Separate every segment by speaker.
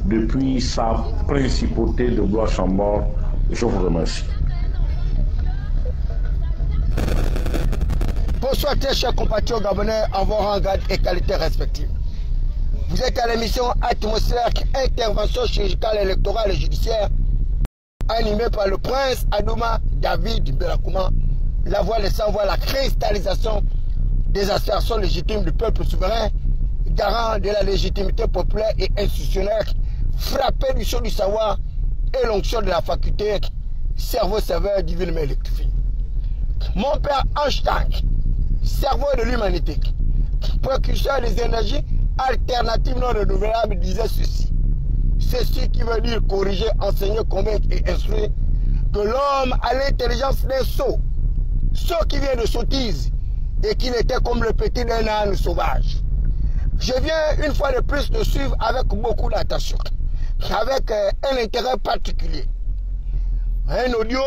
Speaker 1: depuis sa principauté de Bois-Chambord. Je vous remercie.
Speaker 2: Bonsoir très chers compatriotes gabonais en vos rangs, grades et qualités respectives. Vous êtes à l'émission Atmosphère, intervention chirurgicale, électorale et judiciaire, animée par le prince Adouma David Belakouma, la voix des sans-voix, la cristallisation des aspirations légitimes du peuple souverain, garant de la légitimité populaire et institutionnelle, frappé du chaud du savoir et l'onction de la faculté, cerveau-serveur divinement électrifié. Mon père Einstein, cerveau de l'humanité, précurseur des énergies alternatives non renouvelables, disait ceci. Ceci qui veut dire corriger, enseigner, convaincre et instruire que l'homme a l'intelligence d'un sot, sot qui vient de sottise et qui n'était comme le petit d'un âne sauvage. Je viens une fois de plus de suivre avec beaucoup d'attention, avec un intérêt particulier, un audio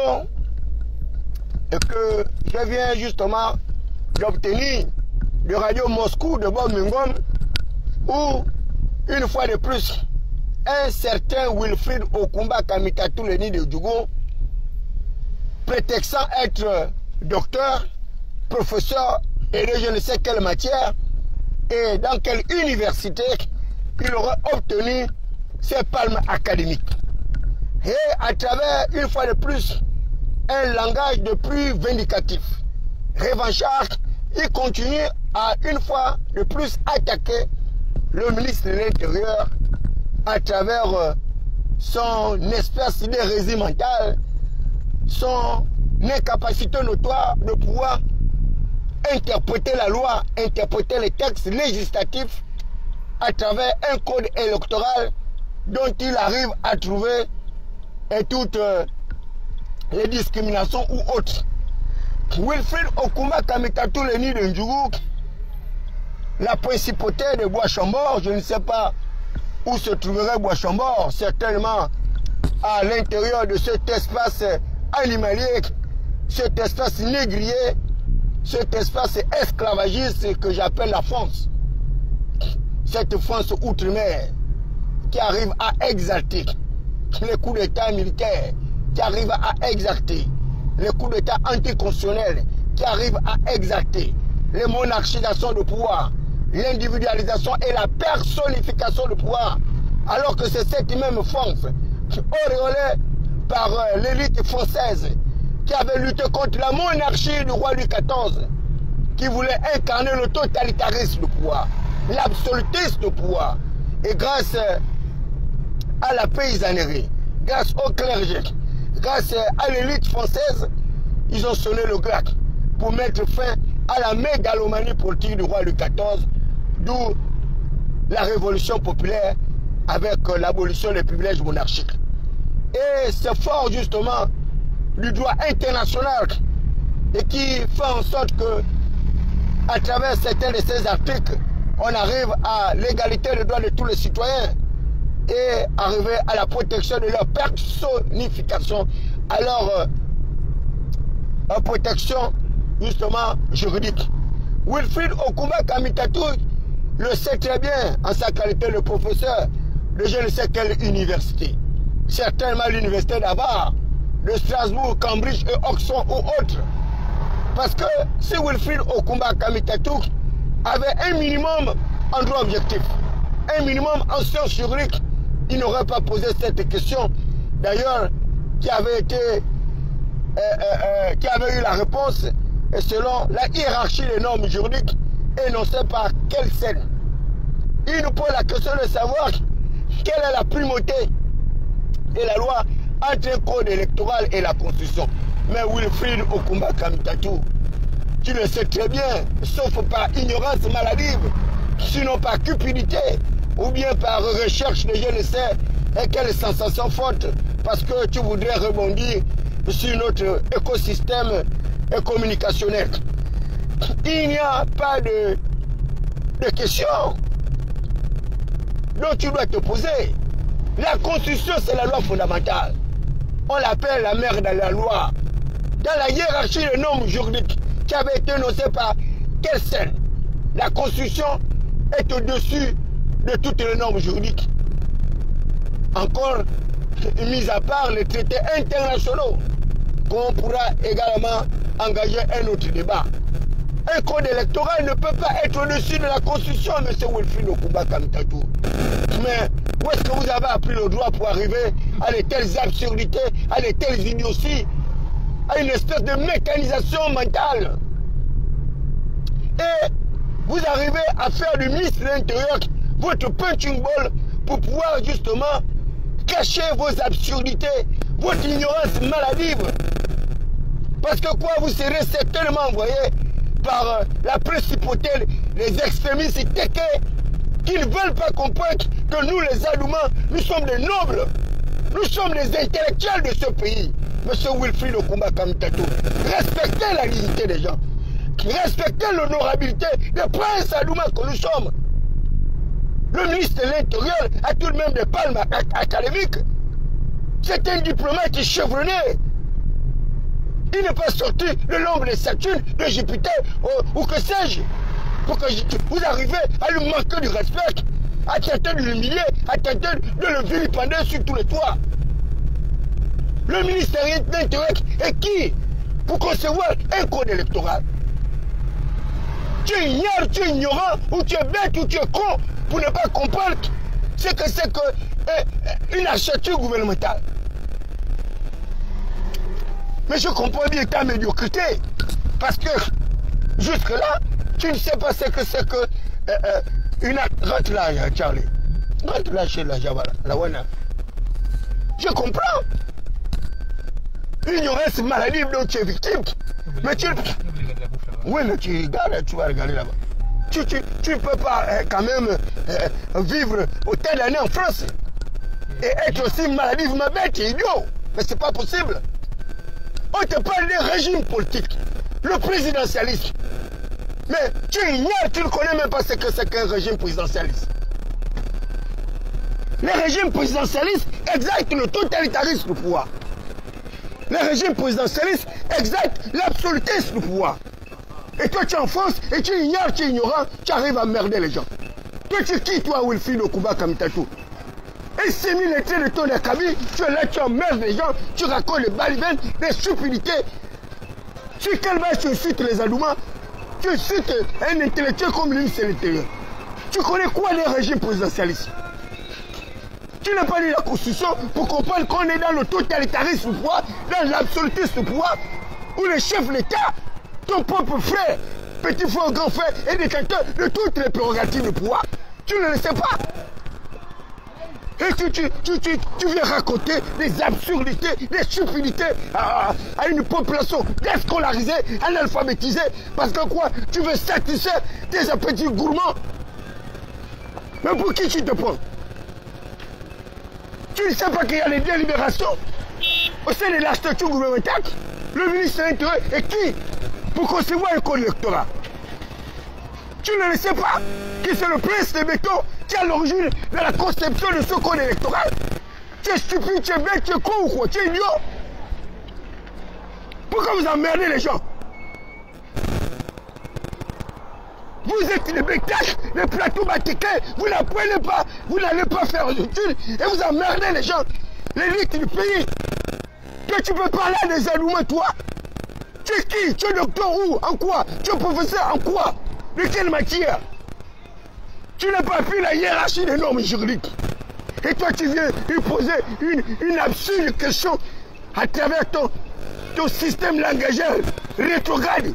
Speaker 2: que je viens justement d'obtenir de Radio Moscou de Bob Mingom, où une fois de plus un certain Wilfried Okumba Kamitatou Leni de Djougou, prétextant être docteur, professeur et de je ne sais quelle matière et dans quelle université il aurait obtenu ses palmes académiques. Et à travers, une fois de plus, un langage de plus vindicatif, revanchard, il continue à, une fois de plus, attaquer le ministre de l'Intérieur à travers son espèce d'hérésie mentale, son incapacité notoire de pouvoir interpréter la loi, interpréter les textes législatifs à travers un code électoral dont il arrive à trouver toutes les discriminations ou autres. Wilfried Okumba Kamitatou Leni de Ndjougou, la principauté de Bois-Chambord, je ne sais pas où se trouverait Bois-Chambord, certainement à l'intérieur de cet espace animalier, cet espace négrier, cet espace esclavagiste que j'appelle la France. Cette France outre-mer qui arrive à exalter les coups d'État militaires, qui arrive à exalter les coups d'État anticonstitutionnels, qui arrive à exalter les monarchisations de pouvoir, l'individualisation et la personnification du pouvoir, alors que c'est cette même France, auréolée par l'élite française, qui avait lutté contre la monarchie du roi Louis XIV, qui voulait incarner le totalitarisme du pouvoir, l'absolutisme du pouvoir. Et grâce à la paysannerie, grâce au clergé, grâce à l'élite française, ils ont sonné le glas pour mettre fin à la mégalomanie politique du roi Louis XIV, d'où la révolution populaire avec l'abolition des privilèges monarchiques. Et c'est fort justement du droit international et qui fait en sorte que à travers certains de ces articles, on arrive à l'égalité des droits de tous les citoyens et arriver à la protection de leur personnification, à leur protection justement juridique. Wilfried Okumba Kamitatou le sait très bien en sa qualité de professeur de je ne sais quelle université, certainement l'université d'Harvard, de Strasbourg, Cambridge et Oxford ou autres. Parce que si Wilfried Okumba Kamitatou avait un minimum en droit objectif, un minimum en sciences juridiques, il n'aurait pas posé cette question. D'ailleurs, qui avait eu la réponse selon la hiérarchie des normes juridiques énoncées par quelle scène. Il nous pose la question de savoir quelle est la primauté de la loi entre un code électoral et la Constitution. Mais Wilfried Okumba Kamitatou, tu le sais très bien, sauf par ignorance maladive, sinon par cupidité, ou bien par recherche de je ne sais quelle sensation forte, parce que tu voudrais rebondir sur notre écosystème communicationnel. Il n'y a pas de question dont tu dois te poser. La Constitution, c'est la loi fondamentale. On l'appelle la mère de la loi. Dans la hiérarchie des normes juridiques qui avait été énoncée par Kelsen, la Constitution est au-dessus de toutes les normes juridiques. Encore, mis à part les traités internationaux, qu'on pourra également engager un autre débat. Un code électoral ne peut pas être au-dessus de la Constitution, M. Wilfried Okuba Kamitatou. Mais où est-ce que vous avez appris le droit pour arriver à de telles absurdités, à de telles idioties, à une espèce de mécanisation mentale? Et vous arrivez à faire du ministre de l'Intérieur votre punching ball pour pouvoir justement cacher vos absurdités, votre ignorance maladive. Parce que quoi, vous serez certainement envoyé par la principauté, les extrémistes téqués, qui ne veulent pas comprendre que nous, les Adoumans, nous sommes des nobles. Nous sommes des intellectuels de ce pays. Monsieur Wilfried Okuba Kamitatou, respectez la dignité des gens. Respectez l'honorabilité des princes Adoumans que nous sommes. Le ministre de l'Intérieur a tout de même des palmes académiques. C'est un diplomate chevronné. Il n'est pas sorti de l'ombre de Saturne, de Jupiter, ou que sais-je, pour que vous arrivez à lui manquer du respect, à tenter de l'humilier, à tenter de le vilipender sur tous les toits. Le ministère de l'Intérieur est qui pour concevoir un code électoral? Tu es ignorant, tu es ignorant, ou tu es bête, ou tu es con, pour ne pas comprendre ce que c'est qu'une architecture gouvernementale. Mais je comprends bien ta médiocrité, parce que jusque-là, tu ne sais pas ce que c'est que une... Rentre là, Charlie. Rentre là chez la Javala, la Wana. Je comprends. L'ignorance maladive dont tu es victime. Mais tu... Oui, mais tu regardes, tu vas regarder là-bas. Tu ne peux pas quand même vivre autant d'années en France et être aussi maladivement bête et idiot. Mais c'est pas possible. On te parle des régimes politiques, le présidentialisme. Mais tu ignores, tu ne connais même pas ce que c'est qu'un régime présidentialiste. Les régimes présidentialistes exaltent le totalitarisme du pouvoir. Les régimes présidentialistes exaltent l'absolutisme du pouvoir. Et toi tu enfonces et tu ignores, tu es ignorant, tu arrives à merder les gens. Toi tu es qui toi Wilfried Okuba Kamitatou? Et c'est mis les traits de ton acabit, tu es là, tu emmerdes les gens, tu racontes les balivernes, les stupidités. Sur quelle base tu insultes les Adoumans? Tu insultes un intellectuel comme lui, c'est l'intérieur. Tu connais quoi les régimes présidentialistes? Tu n'as pas lu la Constitution pour comprendre qu'on est dans le totalitarisme du pouvoir, dans l'absolutisme du pouvoir, où le chef de l'État, ton propre frère, petit frère, grand frère, est détenteur de toutes les prérogatives du pouvoir. Tu ne le sais pas. Et tu viens raconter des absurdités, des stupidités à une population déscolarisée, analphabétisée, parce que quoi, tu veux satisfaire tes appétits gourmands. Mais pour qui tu te prends? Tu ne sais pas qu'il y a les délibérations au sein de l'architecture gouvernementale. Le ministre de l'Intérieur est qui pour concevoir un code électoral? Tu ne le sais pas que c'est le prince de béton qui est à l'origine de la conception de ce code électoral? Tu es stupide, tu es bête, tu es con ou quoi? Tu es idiot? Pourquoi vous emmerdez les gens? Vous êtes des spectacles, des plateaux batiqués, vous n'apprenez pas, vous n'allez pas faire d'études et vous emmerdez les gens, l'élite du pays. Que tu peux parler à des Adoumans, toi? Tu es qui? Tu es docteur où? En quoi? Tu es professeur en quoi? De quelle matière? Tu n'as pas pris la hiérarchie des normes juridiques. Et toi, tu viens lui poser une absurde question à travers ton système langagier rétrograde.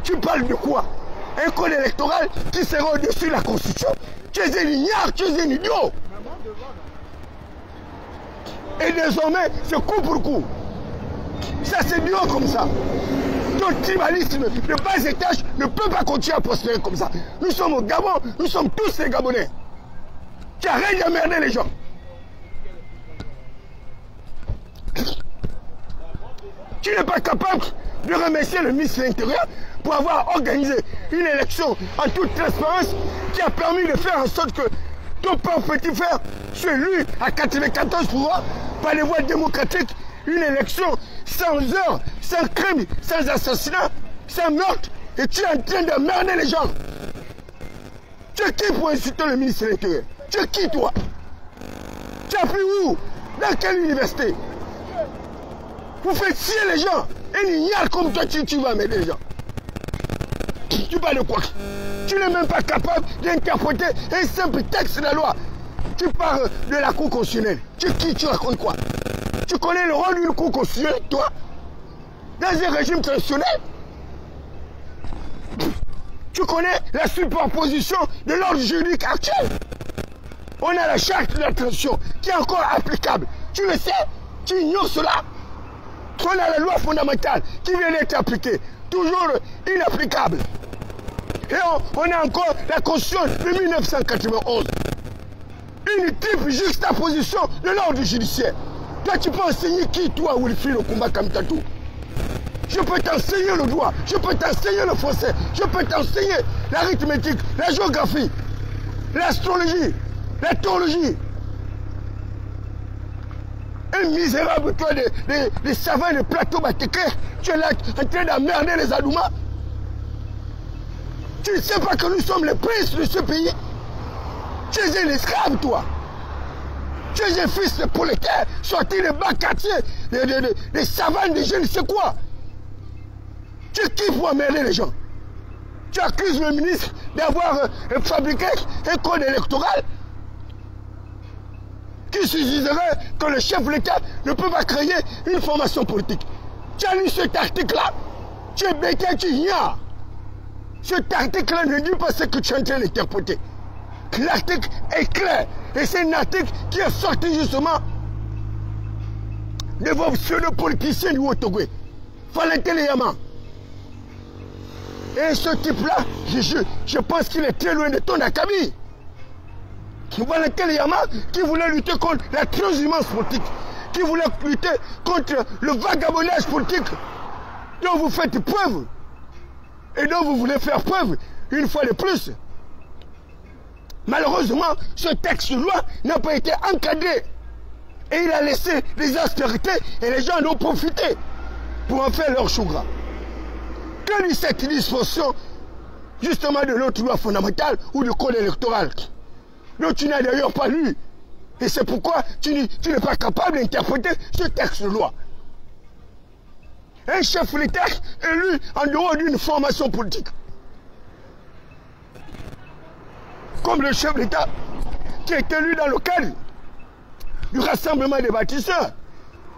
Speaker 2: Tu parles de quoi? Un code électoral qui sera au-dessus de la Constitution? Tu es un ignare, tu es un idiot. Et désormais, c'est coup pour coup. Ça, c'est dur comme ça. Ton tribalisme de bas étage ne peut pas continuer à prospérer comme ça. Nous sommes au Gabon, nous sommes tous les Gabonais. Tu arrêtes d'emmerder les gens. Tu n'es pas capable de remercier le ministre de l'Intérieur pour avoir organisé une élection en toute transparence qui a permis de faire en sorte que ton propre petit frère soit élu à 94% par les voies démocratiques, une élection sans heurts, sans crime, sans assassinat, sans meurtre, et tu es en train d'emmerder les gens. Tu es qui pour insulter le ministre de l'Intérieur? Tu es qui toi? Tu as appris où? Dans quelle université? Vous faites scier les gens. Et l'ignare comme toi, tu vas m'aider les gens. Tu parles de quoi? Tu n'es même pas capable d'interpréter un simple texte de la loi. Tu parles de la Cour constitutionnelle. Tu es qui? Tu racontes quoi? Tu connais le rôle d'une Cour constitutionnelle, toi? Dans un régime traditionnel? Tu connais la superposition de l'ordre juridique actuel? On a la charte de la transition qui est encore applicable. Tu le sais? Tu ignores cela? On a la loi fondamentale qui vient d'être appliquée, toujours inapplicable. Et on a encore la Constitution de 1991. Une triple juxtaposition de l'ordre judiciaire. Toi, tu peux enseigner qui, toi, Wilfried Okumba Kamtatou? Je peux t'enseigner le droit, je peux t'enseigner le français, je peux t'enseigner l'arithmétique, la géographie, l'astrologie, la théologie. Un misérable, toi, des savants de plateau Batéker, tu es là en train d'emmerder les Adouma. Tu ne sais pas que nous sommes les princes de ce pays? Tu es un esclave, toi. Tu es un fils de prolétaire, sorti des bas quartiers, des savanes, des je ne sais quoi. Tu es qui pour emmerder les gens? Tu accuses le ministre d'avoir fabriqué un code électoral qui suggererait que le chef de l'État ne peut pas créer une formation politique. Tu as lu cet article-là? Tu es bêté, tu ignores. Cet article-là ne dit pas ce que tu es en train d'interpréter. L'article est clair. Et c'est un article qui est sorti justement de vos pseudo-politiciens du Haut-Togo. Valentin Leyama. Et ce type-là, je pense qu'il est très loin de ton acabit. Valentin Leyama qui voulait lutter contre la transhumance politique, qui voulait lutter contre le vagabondage politique dont vous faites preuve et dont vous voulez faire preuve une fois de plus. Malheureusement, ce texte de loi n'a pas été encadré et il a laissé des aspérités et les gens en ont profité pour en faire leur chou gras. Que dit cette disposition justement de notre loi fondamentale ou du code électoral dont tu n'as d'ailleurs pas lu? Et c'est pourquoi tu n'es pas capable d'interpréter ce texte de loi. Un chef d'État élu en dehors d'une formation politique. Comme le chef d'État qui est élu dans le cadre du rassemblement des bâtisseurs.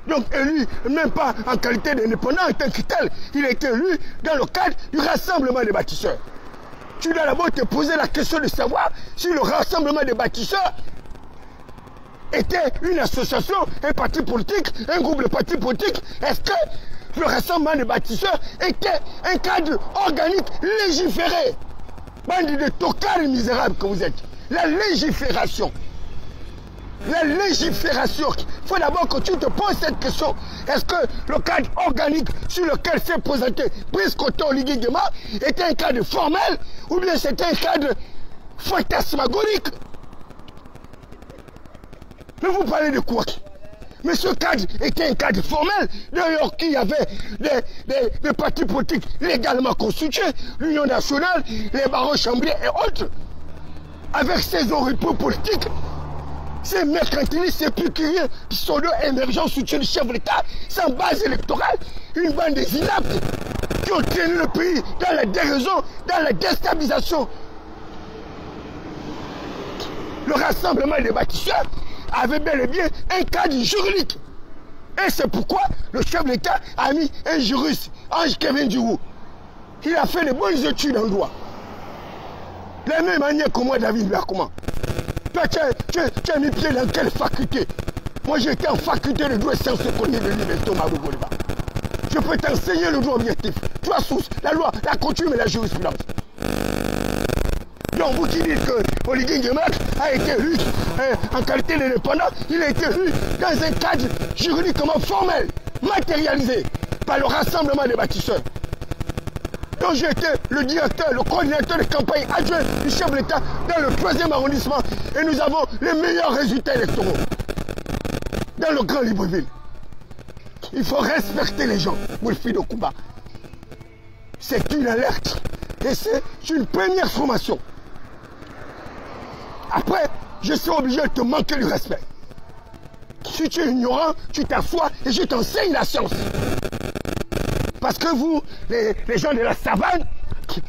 Speaker 2: Donc élu même pas en qualité d'indépendant en tant que tel, il est élu dans le cadre du rassemblement des bâtisseurs. Tu dois d'abord te poser la question de savoir si le rassemblement des bâtisseurs était une association, un parti politique, un groupe de partis politiques. Est-ce que le rassemblement des bâtisseurs était un cadre organique légiféré? Bande de tocards misérables que vous êtes. La légifération. La légifération. Il faut d'abord que tu te poses cette question. Est-ce que le cadre organique sur lequel s'est présenté Brice Oligui Nguema était un cadre formel ou bien c'était un cadre fantasmagorique? Mais vous parlez de quoi? Mais ce cadre était un cadre formel. D'ailleurs, qu'il y avait des partis politiques légalement constitués, l'Union nationale, les barreaux chambriers et autres, avec ces oripeaux politiques, ces mercantilistes, ces procureurs pseudo-émergents soutiennent le chef de l'État sans base électorale, une bande des inaptes qui ont traîné le pays dans la déraison, dans la déstabilisation. Le rassemblement des bâtisseurs avait bel et bien un cadre juridique. Et c'est pourquoi le chef de l'État a mis un juriste, Ange Kevin Djourou. Il a fait de bonnes études en droit. De la même manière que moi, David Berkouman. Toi, tu as mis pied dans quelle faculté? Moi, j'étais en faculté de droit et sciences économiques de l'Université Omar Bongo. Je peux t'enseigner le droit objectif. Trois sources, la loi, la coutume et la jurisprudence. Donc vous qui dites que Oligui Nguema a été élu en qualité d'indépendant, il a été élu dans un cadre juridiquement formel, matérialisé par le rassemblement des bâtisseurs. Donc j'ai été le directeur, le coordinateur de campagne adjoint du chef de l'État dans le 3e arrondissement et nous avons les meilleurs résultats électoraux dans le Grand Libreville. Il faut respecter les gens, Wilfried Okumba. C'est une alerte et c'est une première formation. Après, je serai obligé de te manquer du respect. Si tu es ignorant, tu t'assois et je t'enseigne la science. Parce que vous, les gens de la savane,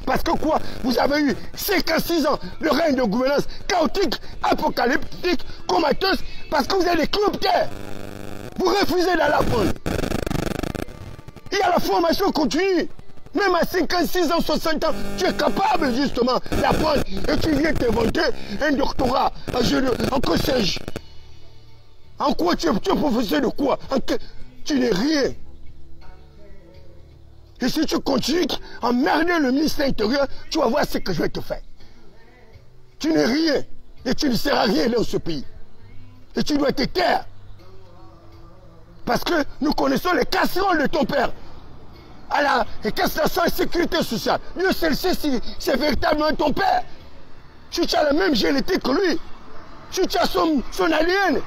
Speaker 2: parce que quoi? Vous avez eu 56 ans de règne de gouvernance chaotique, apocalyptique, comateuse, parce que vous êtes des cloptères. Vous refusez d'aller apprendre. Il y a la formation continue. Même à 56 ans, 60 ans, tu es capable justement d'apprendre et tu viens t'inventer un doctorat en que sais-je. En quoi tu es professeur de quoi? Tu n'es rien. Et si tu continues à emmerder le ministère intérieur, tu vas voir ce que je vais te faire. Tu n'es rien. Et tu ne seras rien dans ce pays. Et tu dois te taire. Parce que nous connaissons les casseroles de ton père. À la casse-nation et sécurité sociale. Dieu seul sait si c'est véritablement ton père. Si tu as la même génétique que lui. Si tu as son ADN.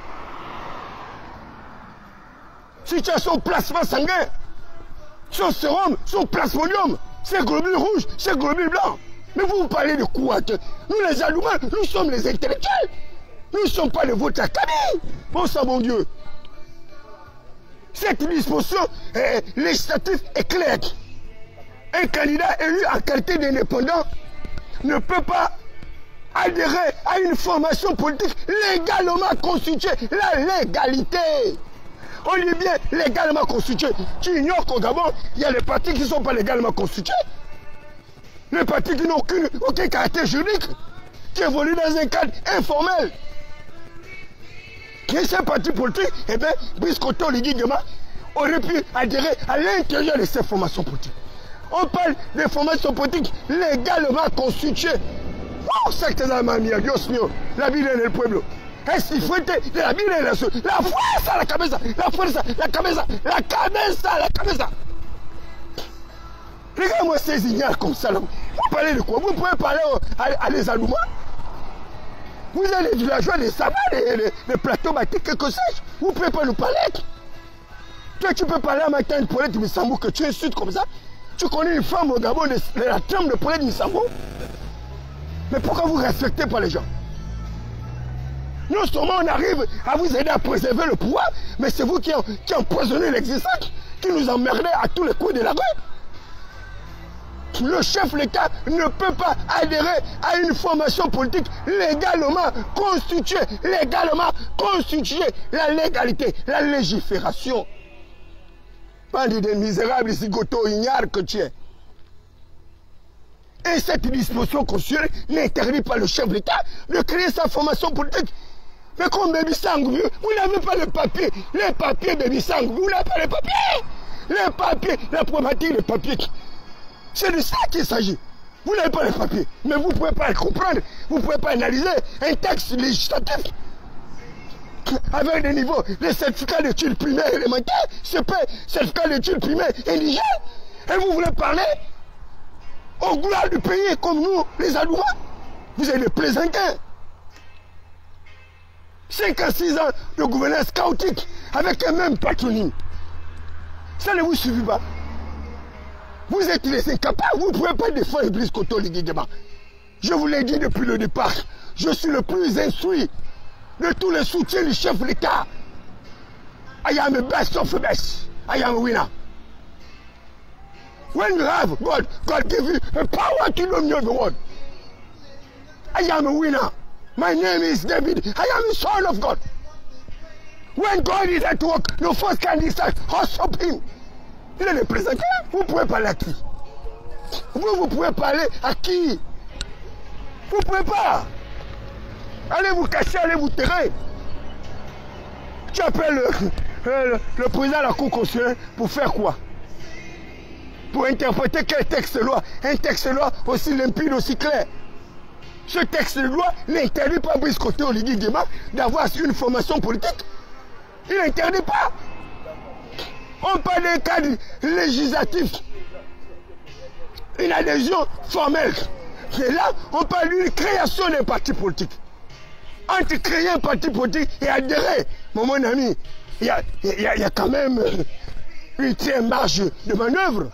Speaker 2: Si tu as son plasma sanguin. Son sérum, son plasmodium, ses globules rouges, ses globules blancs. Mais vous parlez de quoi? Nous les Allemands, nous sommes les intellectuels. Nous ne sommes pas les vôtres académiques. Bon sang, mon Dieu. Cette disposition législative est claire. Un candidat élu en qualité d'indépendant ne peut pas adhérer à une formation politique légalement constituée. La légalité. On dit bien légalement constitué. Tu ignores qu'au Gabon, il y a des partis qui ne sont pas légalement constitués. Les partis qui n'ont aucun caractère juridique, qui évoluent dans un cadre informel. Et ces partis politiques, eh bien, Brice Koto Ligui-Nguema aurait pu adhérer à l'intérieur de ces formations politiques. On parle de formations politiques légalement constituées. Oh, c'est que ça m'a mis, Dios mío, la vie del pueblo. Es fuerte de la vida de la fuerza a la cabeza, la fuerza, la cabeza, la cabeza, la cabeza. Regardez-moi ces ignares comme ça. Là. Vous parlez de quoi? Vous pouvez parler à les Allemands. Vous êtes les villageois des savanes, les plateaux bâtis, que sais-je. Vous ne pouvez pas nous parler. Toi, tu peux parler à matin de Paulette Missambou que tu insultes comme ça. Tu connais une femme au Gabon de la trempe de Paulette Missambou. Mais pourquoi vous ne respectez pas les gens? Non seulement on arrive à vous aider à préserver le pouvoir, mais c'est vous qui empoisonnez l'existence, qui nous emmerdez à tous les coups de la rue. Le chef de l'État ne peut pas adhérer à une formation politique légalement constituée. La légalité, la légifération. Bandit de misérables, zigoto, ignare que tu es. Et cette disposition constitutionnelle n'interdit pas le chef de l'État de créer sa formation politique. Mais comme Baby Sang, vous n'avez pas le papier. Les papiers Baby Sang, vous n'avez pas les papiers. Les papiers, la problématique des papiers. C'est de ça qu'il s'agit. Vous n'avez pas les papiers. Mais vous ne pouvez pas le comprendre. Vous ne pouvez pas analyser un texte législatif avec des niveaux, les certificats d'études primaires élémentaires, certificats d'études primaires indigènes. Et vous voulez parler aux gloires du pays comme nous, les Allemands? Vous êtes des plaisantins. 56 ans de gouvernance chaotique avec un même patronyme. Ça ne vous suffit pas. Vous êtes les incapables, vous ne pouvez pas défendre Brice Koto Ligui-Nguema. Je vous l'ai dit depuis le départ, je suis le plus instruit de tous les soutiens du chef de l'État. I am the best of the best. I am a winner. When you have God give you a power to domine the world. I am a winner. My name is David. I am the son of God. When God is at work, no force can decide or stop him. Il est le président. Vous pouvez parler à qui? Vous pouvez parler à qui? Vous ne pouvez pas. Allez vous cacher, allez vous terrer. Tu appelles le président de la Cour constitutionnelle pour faire quoi? Pour interpréter quel texte de loi? Un texte de loi aussi limpide, aussi clair. Ce texte de loi n'interdit pas Brice Koto Ligui-Nguema d'avoir une formation politique. Il n'interdit pas. On parle d'un cadre législatif. Une adhésion formelle. Et là, on parle d'une création d'un parti politique. Entre créer un parti politique et adhérer, mon ami, il y a quand même une marge de manœuvre.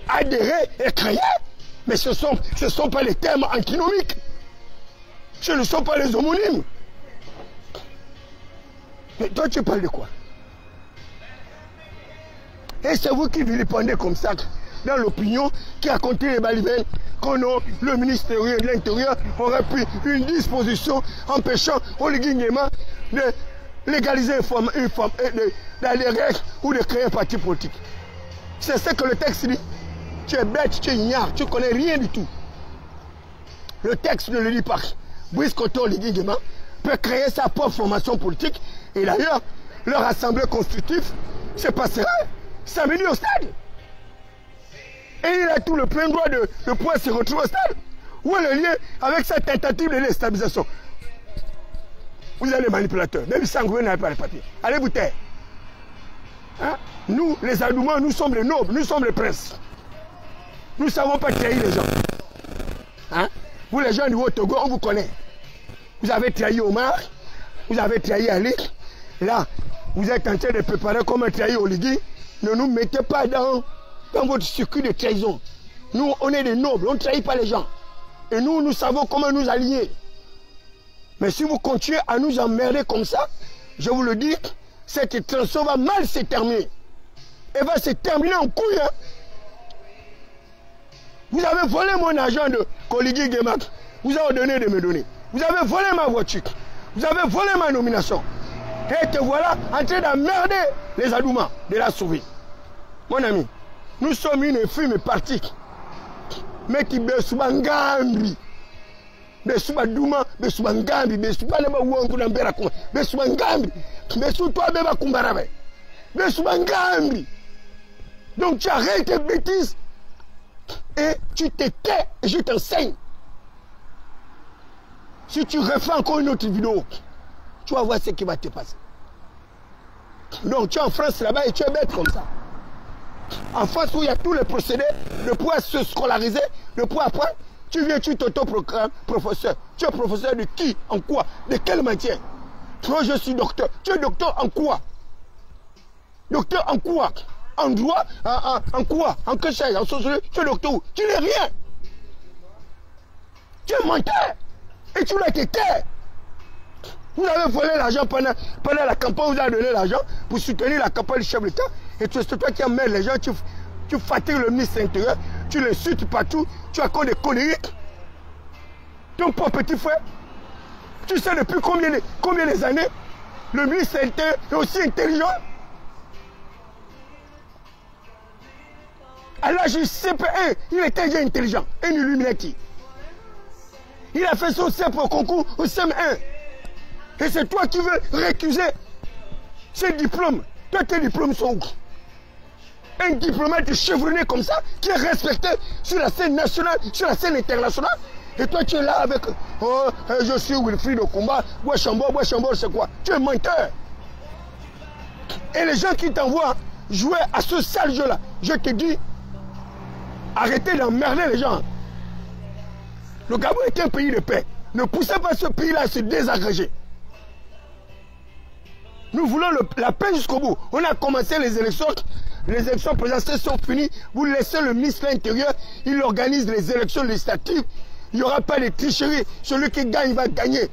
Speaker 2: Adhérer et créer, mais ce sont pas les termes antinomiques. Ce ne sont pas les homonymes. Mais toi, tu parles de quoi? Et c'est vous qui vilipendez comme ça, dans l'opinion, qui a compté les balivins, que le ministère de l'Intérieur aurait pris une disposition empêchant Oligui Nguema de légaliser les règles ou de créer un parti politique. C'est ce que le texte dit. Tu es bête, tu es ignare, tu ne connais rien du tout. Le texte ne le dit pas. Brice Koto Oligui Nguema peut créer sa propre formation politique. Et d'ailleurs, leur assemblée constitutive se passera samedi au stade. Et il a tout le plein droit de pouvoir se retrouver au stade. Où est le lien avec cette tentative de déstabilisation? Vous êtes les manipulateurs. Même sans vous n'avez pas les papiers. Allez vous taire. Hein? Nous, les Adoumans, nous sommes les nobles, nous sommes les princes. Nous ne savons pas trahir les gens. Hein? Vous, les gens du Haut-Togo, on vous connaît. Vous avez trahi Omar, vous avez trahi Ali. Là, vous êtes en train de préparer comment trahir Oligui. Ne nous mettez pas dans votre circuit de trahison. Nous, on est des nobles, on ne trahit pas les gens. Et nous, nous savons comment nous aligner. Mais si vous continuez à nous emmerder comme ça, je vous le dis, cette transition va mal se terminer. Elle va se terminer en couille. Hein? Vous avez volé mon argent de Oligui Nguema. Vous avez donné de me donner. Vous avez volé ma voiture. Vous avez volé ma nomination. Et te voilà en train d'emmerder les Adoumans de la sauver. Mon ami, nous sommes une infime partie. Mais qui besuba ngambi. Besuba Douma, besuba ngambi, besuba leba wangu na mbera kuma. Besuba ngambi. Besu toi beba kumbarabe. Besuba ngambi. Donc tu arrêtes tes bêtises. Et tu te tais et je t'enseigne. Si tu refais encore une autre vidéo, tu vas voir ce qui va te passer. Donc tu es en France là-bas et tu es bête comme ça. En France où il y a tous les procédés, de pouvoir se scolariser, de pouvoir apprendre, tu viens, tu t'auto-proclames professeur. Tu es professeur de qui? En quoi? De quelle matière? Moi je suis docteur. Tu es docteur en quoi? Docteur en quoi? En droit? En quoi? En que chose? En sociologie? Tu es docteur où? Tu n'es rien. Tu es menteur. Et tu l'as été. Vous avez volé l'argent pendant la campagne, vous avez donné l'argent pour soutenir la campagne du chef de l'État. Et c'est toi qui emmènes les gens, tu fatigues le ministre de l'Intérieur, tu l'insultes partout, tu as des conneries. Ton pauvre petit frère, tu sais depuis combien des années le ministre de l'Intérieur est aussi intelligent. À l'âge du CP1, il était déjà intelligent, un Illuminati. Il a fait son CEP au concours au CM1. Et c'est toi qui veux récuser ces diplômes. Toi, tes diplômes sont où? Un diplomate chevronné comme ça, qui est respecté sur la scène nationale, sur la scène internationale. Et toi, tu es là avec oh, je suis Wilfried Okumba, Bois-Chambord, c'est quoi? Tu es menteur. Et les gens qui t'envoient jouer à ce sale jeu-là, je te dis, arrêtez d'emmerder les gens. Le Gabon est un pays de paix. Ne poussez pas ce pays-là à se désagréger. Nous voulons la paix jusqu'au bout. On a commencé les élections présidentielles sont finies. Vous laissez le ministre de l'Intérieur, il organise les élections législatives. Il n'y aura pas de tricherie. Celui qui gagne va gagner.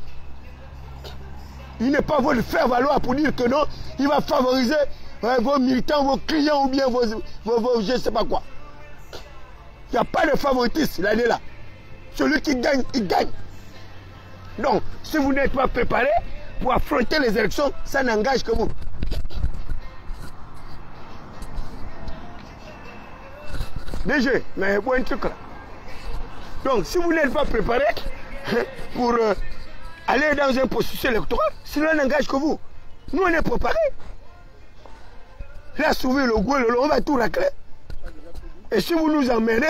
Speaker 2: Il n'est pas vous de faire valoir pour dire que non, il va favoriser vos militants, vos clients ou bien vos je ne sais pas quoi. Il n'y a pas de favoritisme l'année là. Celui qui gagne, il gagne. Donc, si vous n'êtes pas préparé pour affronter les élections, ça n'engage que vous. DG, mais bon, un truc là. Donc, si vous n'êtes pas préparé pour aller dans un processus électoral, cela n'engage que vous. Nous, on est préparés. Là, souvent, le goût, on va tout racler. Et si vous nous emmenez,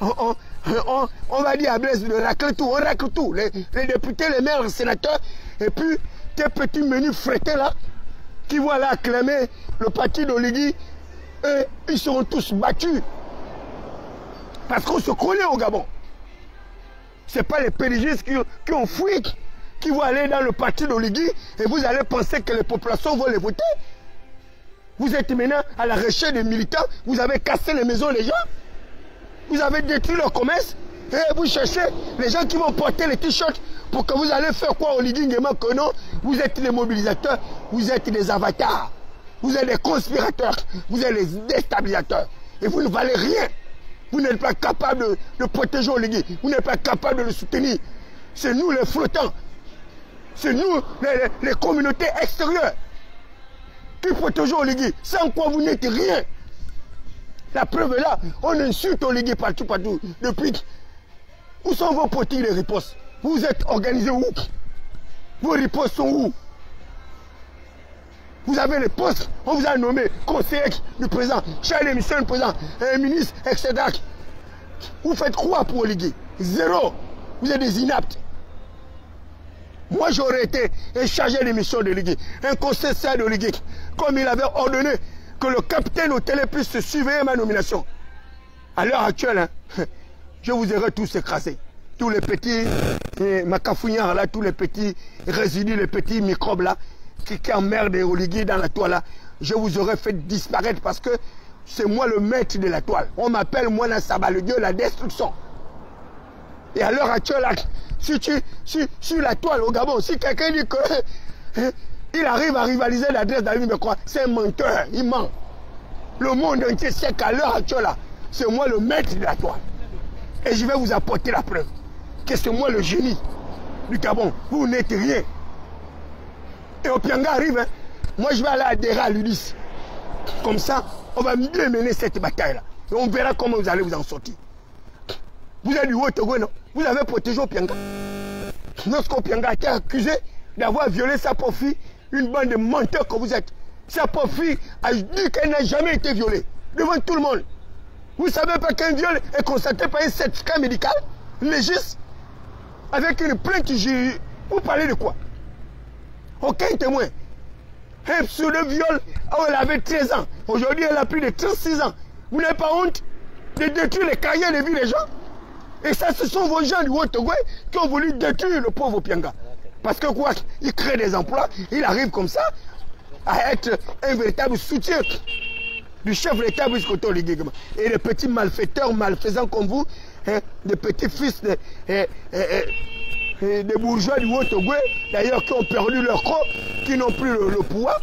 Speaker 2: on va dire à Blaise de racler tout, on racle tout. Les députés, les maires, les sénateurs, et puis tes petits menus frétés là, qui vont aller acclamer le parti d'Oligui, et ils seront tous battus. Parce qu'on se connaît au Gabon. Ce n'est pas les pédigistes qui ont fui, qui vont aller dans le parti d'Oligui, et vous allez penser que les populations vont les voter. Vous êtes maintenant à la recherche des militants, vous avez cassé les maisons des gens, vous avez détruit leur commerce, Et vous cherchez les gens qui vont porter les t-shirts pour que vous allez faire quoi au Liguingema que non, vous êtes des mobilisateurs, vous êtes des avatars, vous êtes des conspirateurs, vous êtes des déstabilisateurs. Et vous ne valez rien. Vous n'êtes pas capable de protéger Oligui. Vous n'êtes pas capable de le soutenir. C'est nous les flottants. C'est nous les communautés extérieures qui protégeons Oligui. Sans quoi vous n'êtes rien. La preuve est là. On insulte Oligui partout. Depuis. Où sont vos politiques de riposte? Vous êtes organisés où? Vos ripostes sont où? Vous avez les postes, on vous a nommé conseiller du président, chef de mission du président, ministre, etc. Vous faites quoi pour Oligui? Zéro. Vous êtes des inaptes. Moi, j'aurais été chargé de mission de Oligui, un conseiller de Oligui, comme il avait ordonné que le capitaine au télé puisse surveiller ma nomination. À l'heure actuelle, hein, je vous aurais tous écrasés. Tous les petits macafouignards là, tous les petits résidus, les petits microbes là, qui emmerde Oligui dans la toile là, je vous aurais fait disparaître parce que c'est moi le maître de la toile. On m'appelle Moana Saba, le dieu de la destruction. Et à l'heure actuelle, sur la toile au Gabon, si quelqu'un dit que il arrive à rivaliser l'adresse d'Ali Mekwa, c'est un menteur, il ment. Le monde entier sait qu'à l'heure actuelle, c'est moi le maître de la toile. Et je vais vous apporter la preuve que c'est moi le génie du Gabon. Vous n'êtes rien. Et Opianga arrive, hein. Moi je vais aller adhérer à l'UDIS. Comme ça, on va mieux mener cette bataille-là. Et on verra comment vous allez vous en sortir. Vous êtes du Haut-Togo, non? Vous avez protégé Opianga. Lorsqu'Opianga a été accusé d'avoir violé sa pauvre fille, une bande de menteurs que vous êtes. Sa pauvre fille a dit qu'elle n'a jamais été violée. Devant tout le monde. Vous ne savez pas qu'un viol est constaté par un certificat médical légiste avec une plainte jury. Vous parlez de quoi? Aucun témoin. Un pseudo-viol, elle avait 13 ans. Aujourd'hui, elle a plus de 36 ans. Vous n'avez pas honte de détruire les cahiers de vie des gens? Et ça, ce sont vos gens du Haut-Togo qui ont voulu détruire le pauvre Opianga. Parce que quoi? Il crée des emplois, il arrive comme ça à être un véritable soutien du chef de l'État Brice-Koto Oligui Nguema. Et les petits malfaiteurs, malfaisants comme vous, hein, des petits fils des bourgeois du Haut-Togo, d'ailleurs qui ont perdu leur corps, qui n'ont plus le pouvoir.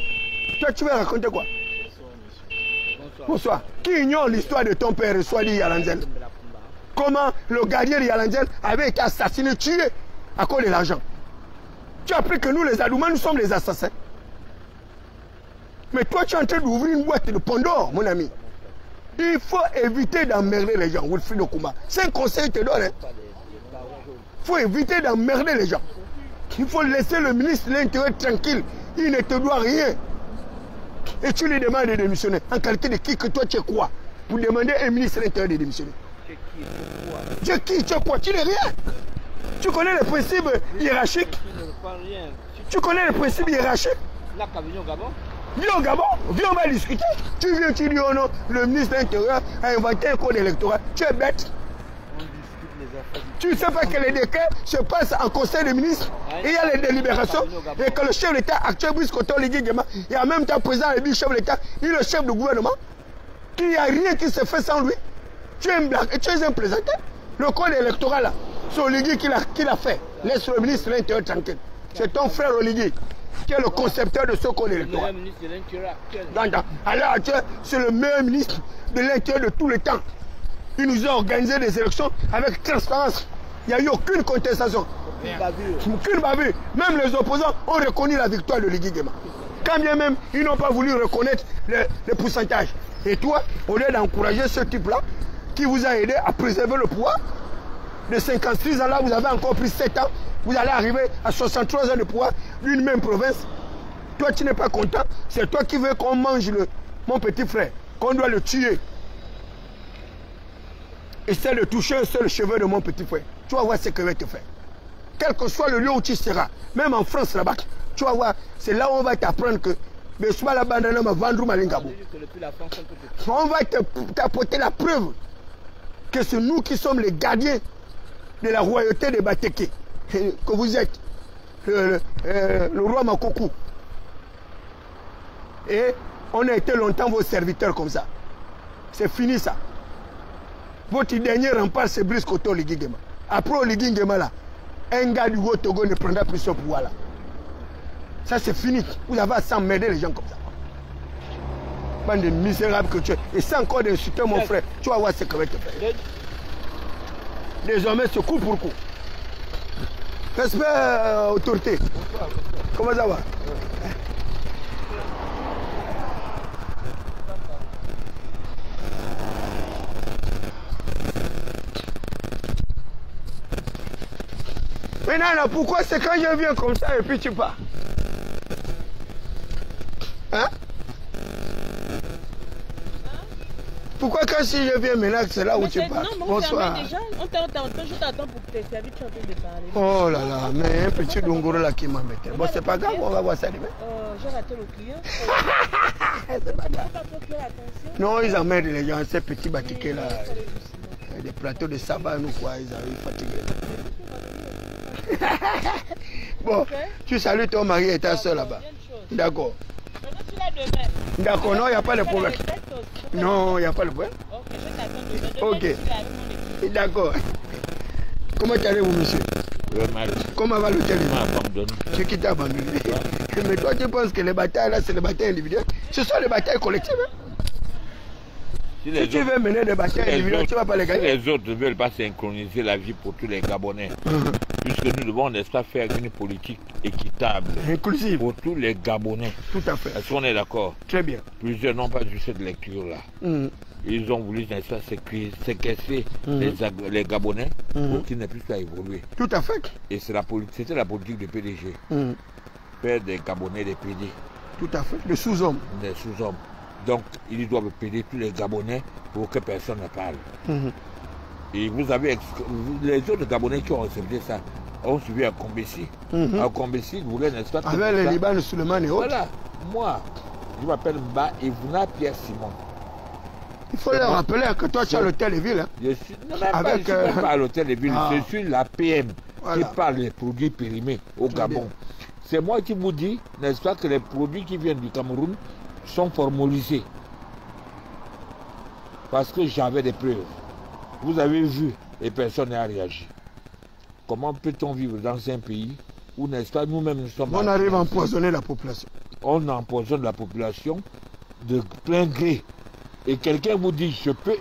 Speaker 2: Toi, tu vas raconter quoi? Bonsoir. Qui ignore l'histoire de ton père, Swadi Yalanzel? Comment le gardien de Yalanzel avait été assassiné, tué à cause de l'argent. Tu as appris que nous, les Adoumans, nous sommes les assassins. Mais toi, tu es en train d'ouvrir une boîte de Pandore, mon ami. Il faut éviter d'emmerder les gens, Wilfried Okoumba. C'est un conseil que je te donne. Hein. Il faut éviter d'emmerder les gens. Il faut laisser le ministre de l'Intérieur tranquille. Il ne te doit rien. Et tu lui demandes de démissionner. En qualité de qui que toi tu es quoi? Pour demander à un ministre de l'Intérieur de démissionner. Tu es qui? Tu es quoi? Tu n'es rien. Tu connais les principes hiérarchiques? Tu connais les principes hiérarchiques? Viens au Gabon, viens, on va discuter. Tu viens, tu dis oh non, le ministre de l'Intérieur a inventé un code électoral. Tu es bête. Tu ne sais pas que les décrets se passent en conseil des ministres et il y a les délibérations et que le chef de l'État actuel, Brice-Koto Oligui Nguema, et en même temps président et chef de l'État, il est le chef du gouvernement, qu'il n'y a rien qui se fait sans lui. Tu es un blague et tu es un plaisantin. Le code électoral là, c'est Oligui qui l'a fait. Laisse le ministre de l'Intérieur tranquille. C'est ton frère Oligui qui est le concepteur de ce code électoral. À l'heure actuelle, c'est le meilleur ministre de l'Intérieur de tous les temps. Il nous a organisé des élections avec transparence. Il n'y a eu aucune contestation. Aucune bavure. Même les opposants ont reconnu la victoire de Oligui Nguema. Quand bien même, ils n'ont pas voulu reconnaître les pourcentages. Et toi, au lieu d'encourager ce type-là, qui vous a aidé à préserver le pouvoir, de 56 ans là, vous avez encore pris 7 ans, vous allez arriver à 63 ans de pouvoir d'une même province. Toi, tu n'es pas content. C'est toi qui veux qu'on mange mon petit frère, qu'on doit le tuer. Essaie de toucher un seul cheveu de mon petit frère. Tu vas voir ce que je vais te faire. Quel que soit le lieu où tu seras, même en France là-bas, tu vas voir, c'est là où on va t'apprendre que on va t'apporter la preuve que c'est nous qui sommes les gardiens de la royauté de Bateke, que vous êtes le roi Makoku. Et on a été longtemps vos serviteurs comme ça. C'est fini ça. Votre dernier rempart, c'est Brice Koto Oligui Nguema. Après Oligui Nguema, là, un gars du Togo ne prendra plus son pouvoir là. Ça, c'est fini. Vous avez à s'emmerder les gens comme ça. Bande de misérables que tu es. Et c'est encore d'insulter mon frère. Tu vas voir ce que va te faire. Désormais, c'est coup pour coup. Respect, autorité. Comment ça va? Maintenant, pourquoi c'est quand je viens comme ça et puis tu pars? Hein? Pourquoi quand si je viens maintenant, c'est là où tu pars?
Speaker 3: Non,
Speaker 2: Bonsoir.
Speaker 3: Déjà, je t'attends pour te servir, tu es en train de parler.
Speaker 2: Oh là là, mais un petit dongoro là qui m'embête. Bon, c'est pas grave, on va voir ça demain.
Speaker 3: J'ai raté le client.
Speaker 2: C'est pas grave. Non, ils emmerdent les gens, ces petits batiquets là. Des plateaux de sabbat, nous quoi, ils arrivent fatigués. Bon, tu salues ton mari et ta soeur là-bas. D'accord. D'accord, non, il n'y a pas de problème. Non, il n'y a pas de problème. Ok. D'accord. Comment allez-vous, monsieur? Comment va l'hôtel? C'est qui t'a abandonné. Mais toi, tu penses que les batailles là, c'est les batailles individuelles? Ce sont les batailles collectives. Hein? Si tu veux mener des batailles individuelles, tu ne vas pas les gagner.
Speaker 4: Les autres ne veulent pas synchroniser la vie pour tous les Gabonais. Puisque nous devons, n'est-ce pas, faire une politique équitable.
Speaker 2: Inclusive.
Speaker 4: Pour tous les Gabonais.
Speaker 2: Tout à fait.
Speaker 4: Est-ce qu'on est d'accord?
Speaker 2: Très bien.
Speaker 4: Plusieurs n'ont pas vu cette lecture-là. Ils ont voulu, n'est-ce pas, séquestrer les Gabonais pour qu'ils n'aient plus à évoluer.
Speaker 2: Tout à fait.
Speaker 4: Et c'était la politique du PDG. Faire des Gabonais des PD.
Speaker 2: Tout à fait. Des sous-hommes.
Speaker 4: Des sous-hommes. Donc, ils doivent payer tous les Gabonais pour que personne ne parle. Et vous avez les autres Gabonais qui ont accepté ça ont suivi à Combessi. À Combessi, ils voulaient, n'est-ce pas?
Speaker 2: Avec les Liban, Suleiman et autres.
Speaker 4: Voilà. Moi, je m'appelle Mba Evuna Pierre Simon.
Speaker 2: Il faut leur rappeler que toi, tu as l'hôtel de ville. Hein?
Speaker 4: Je suis, non, je suis pas à l'hôtel de ville. Je suis la PM qui parle des produits périmés au Gabon. C'est moi qui vous dis, n'est-ce pas, que les produits qui viennent du Cameroun sont formalisés. Parce que j'avais des preuves. Vous avez vu et personne n'a réagi. Comment peut-on vivre dans un pays où, n'est-ce pas, nous-mêmes nous sommes...
Speaker 2: On arrive à empoisonner la population.
Speaker 4: On empoisonne la population de plein gré. Et quelqu'un vous dit, je peux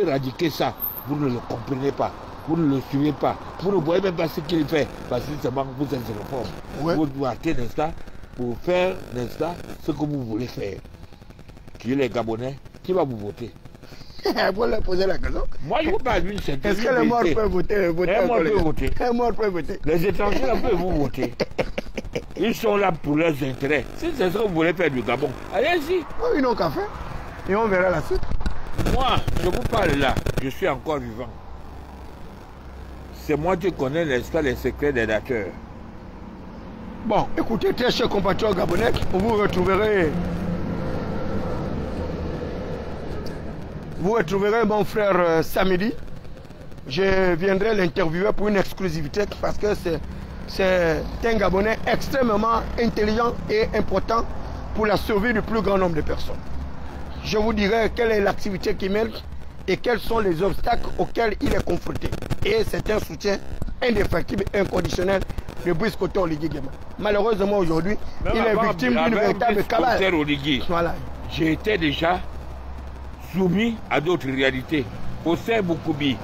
Speaker 4: éradiquer ça. Vous ne le comprenez pas. Vous ne le suivez pas. Vous ne voyez même pas ce qu'il fait. Parce que seulement vous êtes réforme. Ouais. Vous doivez, n'est-ce pas, pour faire, n'est-ce pas, ce que vous voulez faire. Qui est les Gabonais, qui va vous voter?
Speaker 2: Vous leur posez la question.
Speaker 4: Moi, je vous parle d'une certaine.
Speaker 2: Est-ce que les morts peuvent voter?
Speaker 4: Les morts peuvent voter.
Speaker 2: Les morts peuvent voter.
Speaker 4: Les étrangers peuvent vous voter. Ils sont là pour leurs intérêts. Si c'est ça que vous voulez faire du Gabon, allez-y.
Speaker 2: Oh, ils n'ont qu'à faire. Et on verra la suite.
Speaker 4: Moi, je vous parle là. Je suis encore vivant. C'est moi qui connais, n'est-ce pas, les secrets des dateurs.
Speaker 2: Bon, écoutez, très chers compatriotes gabonais, vous retrouverez mon frère samedi. Je viendrai l'interviewer pour une exclusivité parce que c'est un Gabonais extrêmement intelligent et important pour la survie du plus grand nombre de personnes. Je vous dirai quelle est l'activité qu'il mène et quels sont les obstacles auxquels il est confronté. Et c'est un soutien indéfectible et inconditionnel de Brice Koto Oligui Nguema. Malheureusement aujourd'hui, il est victime d'une véritable cabale.
Speaker 4: Voilà. J'ai été déjà soumis à d'autres réalités. Hossein Boukoubi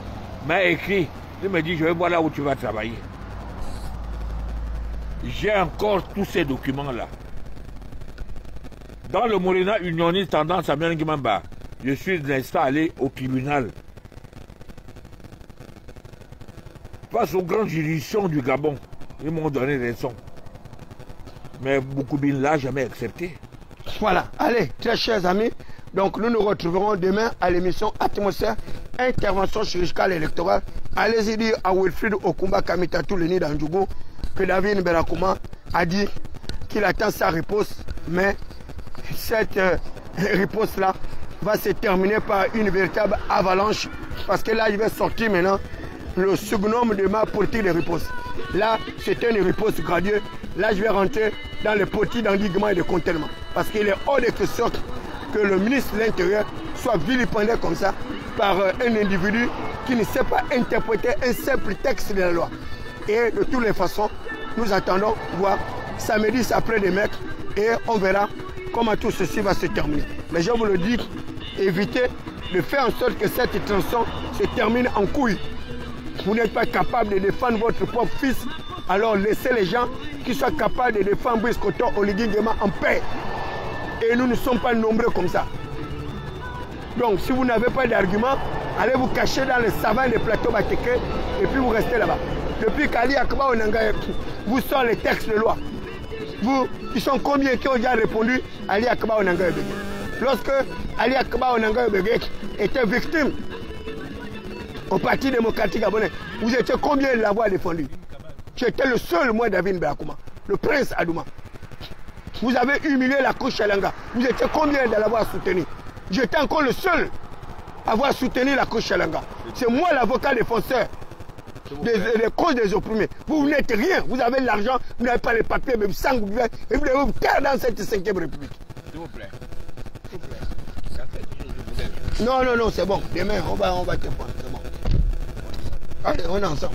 Speaker 4: m'a écrit, il me dit, je vais voir là où tu vas travailler. J'ai encore tous ces documents-là. Dans le Morena unioniste tendance à Menguimamba, je suis installé au tribunal. Face aux grandes juridictions du Gabon, ils m'ont donné raison. Mais Boukoubi ne l'a jamais accepté.
Speaker 2: Voilà, allez, très chers amis, donc nous nous retrouverons demain à l'émission Atmosphère, intervention chirurgicale électorale. Allez-y dire à Wilfried Okumba Kamitatou Leni Danjougou que David Mberakouma a dit qu'il attend sa réponse, mais cette réponse-là va se terminer par une véritable avalanche parce que là, il va sortir maintenant le surnom de ma politique de réponse. Là, c'était une réponse graduée. Là, je vais rentrer dans les politiques d'endiguement et de contènement. Parce qu'il est hors de question que le ministre de l'Intérieur soit vilipendé comme ça par un individu qui ne sait pas interpréter un simple texte de la loi. Et de toutes les façons, nous attendons voir samedi après-demain et on verra comment tout ceci va se terminer. Mais je vous le dis, évitez de faire en sorte que cette transition se termine en couille. Vous n'êtes pas capable de défendre votre propre fils, alors laissez les gens qui soient capables de défendre Brice Koto Oligui Nguema en paix. Et nous ne sommes pas nombreux comme ça. Donc si vous n'avez pas d'argument, allez vous cacher dans les savans des plateaux Bateke et puis vous restez là-bas. Depuis qu'Ali Akaba Onanga vous sort les textes de loi, vous, ils sont combien qui ont déjà répondu à Ali Akaba Onanga Ebege? Lorsque Ali Akaba Onanga Ebege était victime au Parti démocratique gabonais, vous étiez combien de l'avoir défendu? J'étais le seul, moi, David Belakouma, le prince Adouma. Vous avez humilié la couche Chalanga. Vous étiez combien de l'avoir soutenu? J'étais encore le seul à avoir soutenu la couche Chalanga. C'est moi l'avocat défenseur des causes des opprimés. Vous n'êtes rien. Vous avez de l'argent, vous n'avez pas les papiers, mais vous sang, vous vivez, et vous devez vous taire dans cette 5e République.
Speaker 4: S'il vous plaît.
Speaker 2: Non, non, non, c'est bon. Demain, on va te prendre. C'est bon. Allez, on est ensemble.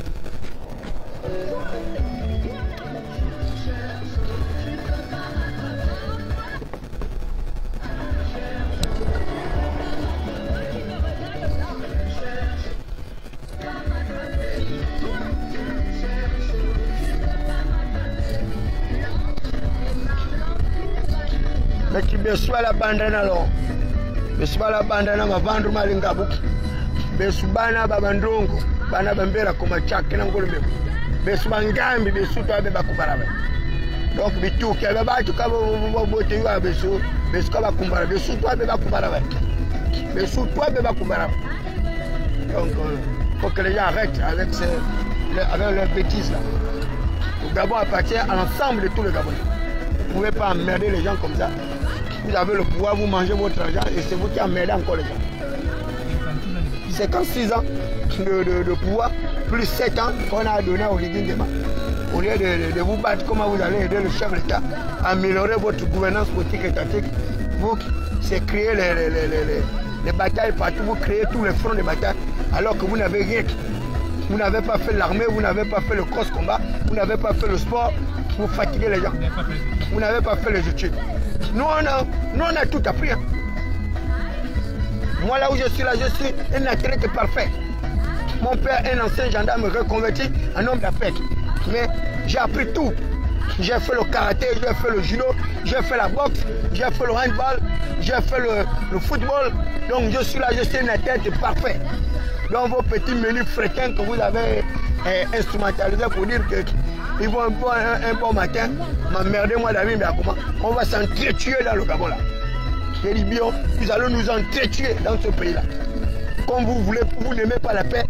Speaker 2: Mais qui me soit la bandana alors. Me soit la bandana ma vendre malinga buki. Me subana babandongo. Bana bambera kuma chake na ngolo mbe. Me subangambi be suto abe bakubarabe. Donc bitu ke ba batu ka bo bote yo abe su. Me suka bakumbara be suto abe bakubarabe. Me suto abe bakubarabe. Donc faut que les gens arrêtent avec leurs bêtises là. Le Gabon appartient à l'ensemble de tous les Gabonais. Vous ne pouvez pas emmerder les gens comme ça. Vous avez le pouvoir, vous mangez votre argent et c'est vous qui emmerdez encore les gens. 56 ans de pouvoir, plus 7 ans qu'on a donné au Oligui Nguema. Au lieu de vous battre, comment vous allez aider le chef de l'État à améliorer votre gouvernance politique et étatique, vous, c'est créer les batailles partout, vous créez tous les fronts de bataille alors que vous n'avez rien. Vous n'avez pas fait l'armée, vous n'avez pas fait le cross-combat, vous n'avez pas fait le sport, vous fatiguez les gens. Vous n'avez pas fait les études. Nous, on a tout appris. Hein. Moi, là où je suis un athlète parfait. Mon père est un ancien gendarme reconverti en homme d'affaires. Mais j'ai appris tout. J'ai fait le karaté, j'ai fait le judo, j'ai fait la boxe, j'ai fait le handball, j'ai fait le football. Donc je suis un athlète parfait. Donc vos petits menus fréquents que vous avez instrumentalisés pour dire qu'ils vont un bon matin m'emmerder moi David, mais comment on va s'entretuer dans le Gabon là. J'ai dit bien, nous allons nous entretuer dans ce pays là. Comme vous voulez, vous n'aimez pas la paix,